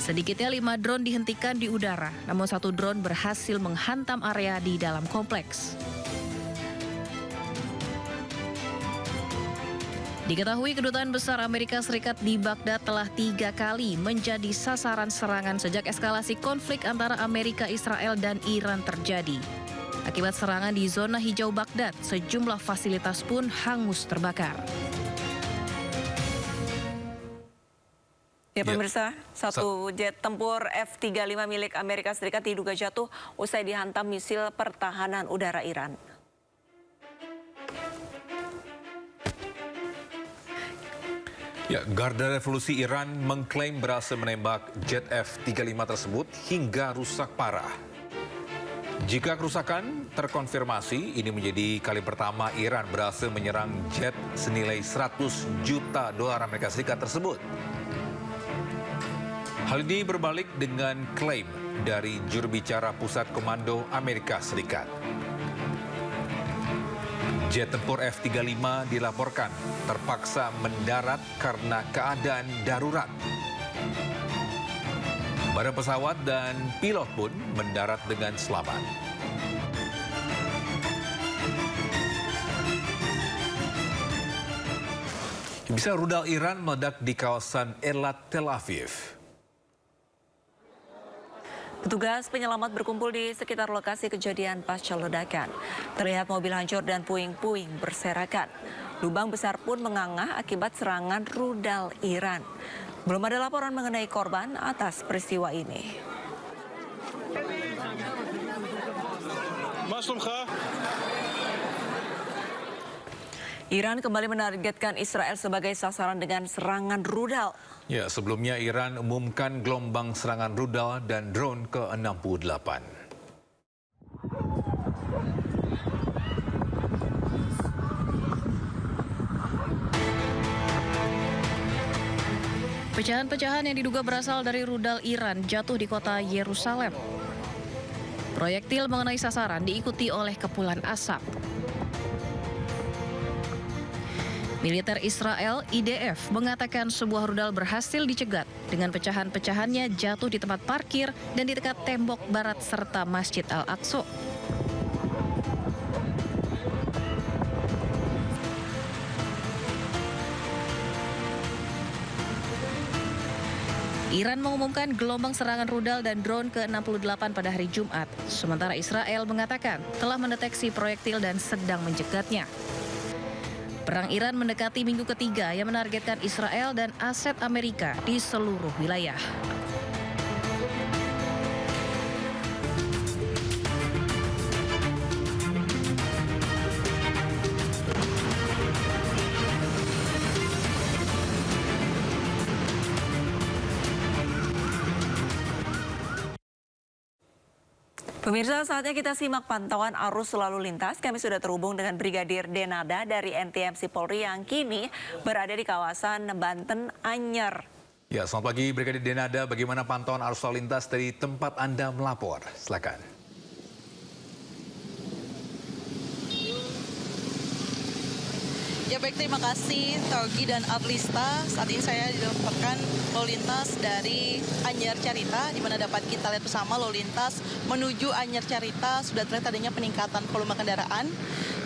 Sedikitnya 5 drone dihentikan di udara, namun 1 drone berhasil menghantam area di dalam kompleks. Diketahui Kedutaan Besar Amerika Serikat di Baghdad telah 3 kali menjadi sasaran serangan sejak eskalasi konflik antara Amerika, Israel, dan Iran terjadi. Akibat serangan di zona hijau Baghdad, sejumlah fasilitas pun hangus terbakar. Ya pemirsa, satu jet tempur F-35 milik Amerika Serikat diduga jatuh usai dihantam misil pertahanan udara Iran. Ya, Garda Revolusi Iran mengklaim berhasil menembak jet F-35 tersebut hingga rusak parah. Jika kerusakan terkonfirmasi, ini menjadi kali pertama Iran berhasil menyerang jet senilai 100 juta dolar Amerika Serikat tersebut. Hal ini berbalik dengan klaim dari juru bicara Pusat Komando Amerika Serikat. Jet tempur F-35 dilaporkan terpaksa mendarat karena keadaan darurat. Badan pesawat dan pilot pun mendarat dengan selamat. Bisa rudal Iran meledak di kawasan Eilat, Tel Aviv. Petugas penyelamat berkumpul di sekitar lokasi kejadian pasca ledakan. Terlihat mobil hancur dan puing-puing berserakan. Lubang besar pun menganga akibat serangan rudal Iran. Belum ada laporan mengenai korban atas peristiwa ini. Iran kembali menargetkan Israel sebagai sasaran dengan serangan rudal. Ya, sebelumnya Iran umumkan gelombang serangan rudal dan drone ke-68. Pecahan-pecahan yang diduga berasal dari rudal Iran jatuh di kota Yerusalem. Proyektil mengenai sasaran diikuti oleh kepulan asap. Militer Israel, IDF, mengatakan sebuah rudal berhasil dicegat dengan pecahan-pecahannya jatuh di tempat parkir dan di dekat tembok barat serta Masjid Al-Aqsa. Iran mengumumkan gelombang serangan rudal dan drone ke-68 pada hari Jumat, sementara Israel mengatakan telah mendeteksi proyektil dan sedang mencegatnya. Perang Iran mendekati minggu ketiga yang menargetkan Israel dan aset Amerika di seluruh wilayah. Pemirsa, saatnya kita simak pantauan arus lalu lintas. Kami sudah terhubung dengan Brigadir Denada dari NTMC Polri yang kini berada di kawasan Banten Anyer. Ya, selamat pagi Brigadir Denada. Bagaimana pantauan arus lalu lintas dari tempat Anda melapor? Silakan. Ya baik, terima kasih Togi dan Arlista. Saat ini saya dilaporkan lalu lintas dari Anyer Carita, di mana dapat kita lihat bersama lalu lintas menuju Anyer Carita sudah terlihat adanya peningkatan volume kendaraan.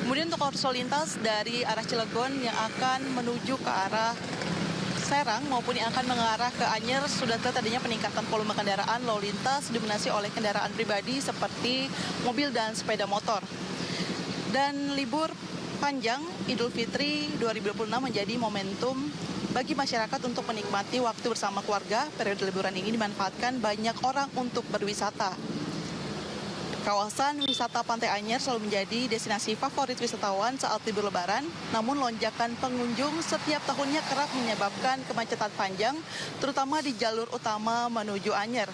Kemudian untuk arus lalu lintas dari arah Cilegon yang akan menuju ke arah Serang maupun yang akan mengarah ke Anyer sudah terlihat adanya peningkatan volume kendaraan lalu lintas didominasi oleh kendaraan pribadi seperti mobil dan sepeda motor. Dan libur panjang Idul Fitri 2026 menjadi momentum bagi masyarakat untuk menikmati waktu bersama keluarga. Periode liburan ini dimanfaatkan banyak orang untuk berwisata. Kawasan wisata Pantai Anyer selalu menjadi destinasi favorit wisatawan saat libur lebaran. Namun lonjakan pengunjung setiap tahunnya kerap menyebabkan kemacetan panjang, terutama di jalur utama menuju Anyer.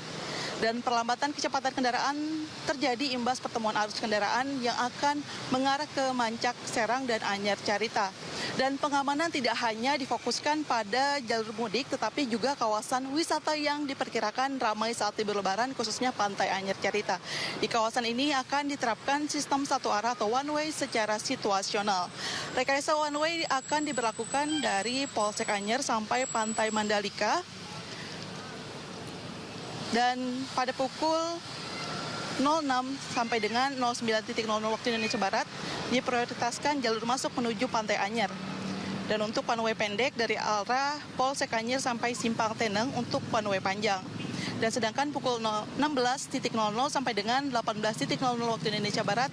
Dan perlambatan kecepatan kendaraan terjadi imbas pertemuan arus kendaraan yang akan mengarah ke Mancak, Serang, dan Anyer Carita. Dan pengamanan tidak hanya difokuskan pada jalur mudik, tetapi juga kawasan wisata yang diperkirakan ramai saat libur lebaran, khususnya Pantai Anyer Carita. Di kawasan ini akan diterapkan sistem satu arah atau one way secara situasional. Rekayasa one way akan diberlakukan dari Polsek Anyer sampai Pantai Mandalika. Dan pada pukul 06 sampai dengan 09.00 waktu Indonesia Barat diprioritaskan jalur masuk menuju Pantai Anyer. Dan untuk one way pendek dari arah Polsek Anyer sampai Simpang Teneng untuk one way panjang. Dan sedangkan pukul 16.00 sampai dengan 18.00 waktu Indonesia Barat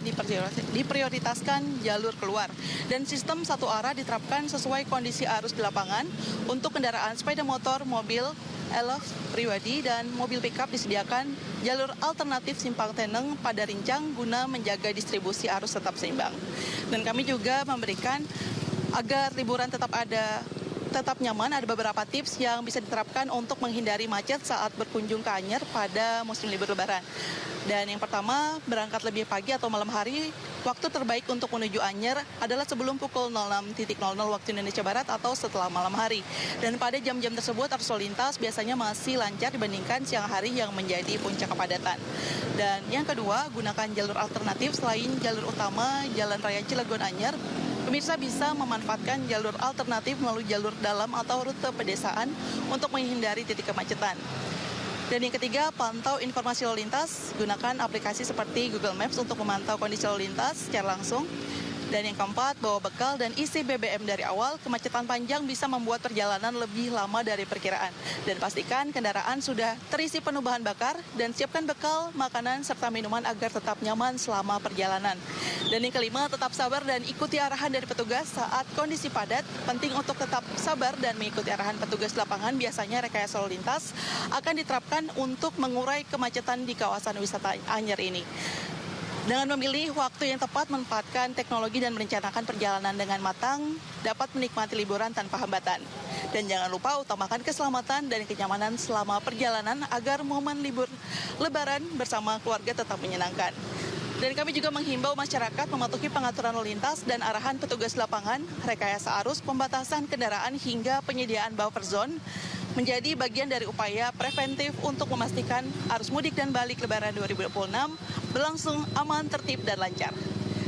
diprioritaskan jalur keluar. Dan sistem satu arah diterapkan sesuai kondisi arus di lapangan untuk kendaraan sepeda motor, mobil, elf pribadi, dan mobil pickup disediakan jalur alternatif Simpang Teneng pada Rincang guna menjaga distribusi arus tetap seimbang. Dan kami juga memberikan agar liburan tetap nyaman, ada beberapa tips yang bisa diterapkan untuk menghindari macet saat berkunjung ke Anyer pada musim libur Lebaran. Dan yang pertama, berangkat lebih pagi atau malam hari, waktu terbaik untuk menuju Anyer adalah sebelum pukul 06.00 waktu Indonesia Barat atau setelah malam hari. Dan pada jam-jam tersebut arus lalu lintas biasanya masih lancar dibandingkan siang hari yang menjadi puncak kepadatan. Dan yang kedua, gunakan jalur alternatif selain jalur utama Jalan Raya Cilegon Anyer. Pemirsa bisa memanfaatkan jalur alternatif melalui jalur dalam atau rute pedesaan untuk menghindari titik kemacetan. Dan yang ketiga, pantau informasi lalu lintas, gunakan aplikasi seperti Google Maps untuk memantau kondisi lalu lintas secara langsung. Dan yang keempat, bawa bekal dan isi BBM dari awal. Kemacetan panjang bisa membuat perjalanan lebih lama dari perkiraan. Dan pastikan kendaraan sudah terisi penuh bahan bakar dan siapkan bekal, makanan, serta minuman agar tetap nyaman selama perjalanan. Dan yang kelima, tetap sabar dan ikuti arahan dari petugas saat kondisi padat. Penting untuk tetap sabar dan mengikuti arahan petugas lapangan. Biasanya rekayasa lalu lintas akan diterapkan untuk mengurai kemacetan di kawasan wisata Anyer ini. Dengan memilih waktu yang tepat, memanfaatkan teknologi dan merencanakan perjalanan dengan matang, dapat menikmati liburan tanpa hambatan. Dan jangan lupa utamakan keselamatan dan kenyamanan selama perjalanan agar momen libur Lebaran bersama keluarga tetap menyenangkan. Dan kami juga menghimbau masyarakat mematuhi pengaturan lalu lintas dan arahan petugas lapangan, rekayasa arus, pembatasan kendaraan hingga penyediaan buffer zone menjadi bagian dari upaya preventif untuk memastikan arus mudik dan balik Lebaran 2026 berlangsung aman, tertib, dan lancar.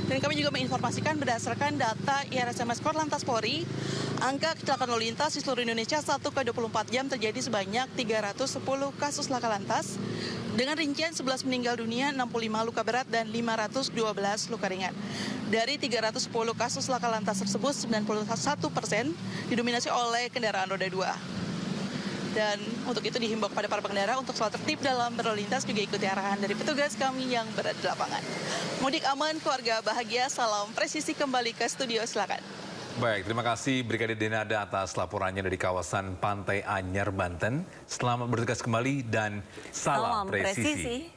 Dan kami juga menginformasikan berdasarkan data IRSMS Korlantas Polri, angka kecelakaan lalu lintas di seluruh Indonesia 1 ke 24 jam terjadi sebanyak 310 kasus laka lantas, dengan rincian 11 meninggal dunia, 65 luka berat, dan 512 luka ringan. Dari 310 kasus laka lantas tersebut, 91% didominasi oleh kendaraan roda 2. Dan untuk itu dihimbau kepada para pengendara untuk selalu tertib dalam berlalu lintas, juga ikuti arahan dari petugas kami yang berada di lapangan. Mudik aman, keluarga bahagia, salam presisi, kembali ke studio, silakan. Baik, terima kasih Brigadir Denada atas laporannya dari kawasan Pantai Anyer, Banten. Selamat bertugas kembali dan salam presisi.